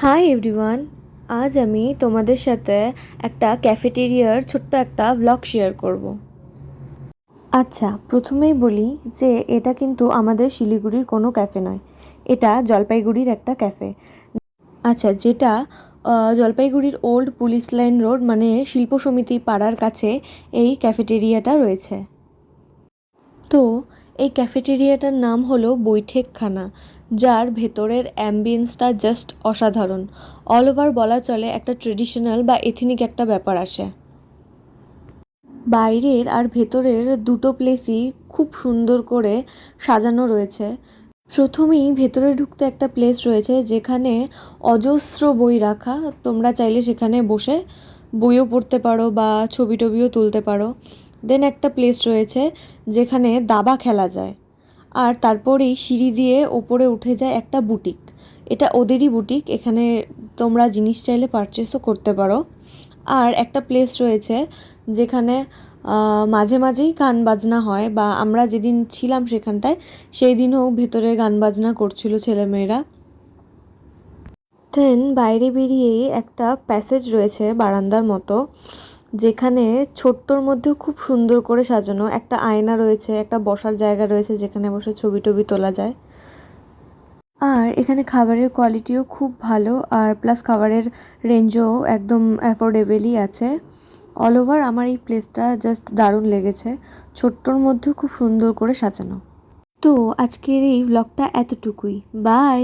Hi everyone, আজ আমি তোমাদের সাথে একটা ক্যাফেটেরিয়ার ছোট্ট একটা ভ্লগ শেয়ার করব। আচ্ছা, প্রথমেই বলি যে এটা কিন্তু আমাদের শিলিগুড়ির কোনো ক্যাফে নয়, এটা জলপাইগুড়ির একটা ক্যাফে। আচ্ছা, যেটা জলপাইগুড়ির ওল্ড পুলিশ লাইন রোড মানে শিল্প সমিতি পাড়ার কাছে এই ক্যাফেটেরিয়াটা রয়েছে। তো এই ক্যাফেটেরিয়াটার নাম হলো বৈঠকখানা, যার ভেতরের অ্যাম্বিয়েন্সটা জাস্ট অসাধারণ। অল ওভার বলা চলে একটা ট্রেডিশনাল বা এথনিক একটা ব্যাপার আসে। বাইরের আর ভেতরের দুটো প্লেসই খুব সুন্দর করে সাজানো রয়েছে। প্রথমেই ভেতরে ঢুকতে একটা প্লেস রয়েছে যেখানে অজস্র বই রাখা, তোমরা চাইলে সেখানে বসে বইও পড়তে পারো বা ছবি টবিও তুলতে পারো। দেন একটা প্লেস রয়েছে যেখানে দাবা খেলা যায়, আর তারপরেই সিঁড়ি দিয়ে ওপরে উঠে যায় একটা বুটিক। এটা ওদেরই বুটিক, এখানে তোমরা জিনিস চাইলে পারচেসও করতে পারো। আর একটা প্লেস রয়েছে যেখানে মাঝে মাঝেই গান বাজনা হয়, বা আমরা যেদিন ছিলাম সেখানটায় সেই দিনও ভেতরে গান বাজনা করছিল ছেলেমেয়েরা। দেন বাইরে বেরিয়েই একটা প্যাসেজ রয়েছে বারান্দার মতো, যেখানে ছোট্টর মধ্যেও খুব সুন্দর করে সাজানো একটা আয়না রয়েছে, একটা বসার জায়গা রয়েছে যেখানে বসে ছবি টবি তোলা যায়। আর এখানে খাবারের কোয়ালিটিও খুব ভালো, আর প্লাস খাবারের রেঞ্জও একদম অ্যাফোর্ডেবলই আছে। অল ওভার আমার এই প্লেসটা জাস্ট দারুণ লেগেছে, ছোট্টর মধ্যেও খুব সুন্দর করে সাজানো। তো আজকের এই ব্লগটা এতটুকুই, বাই।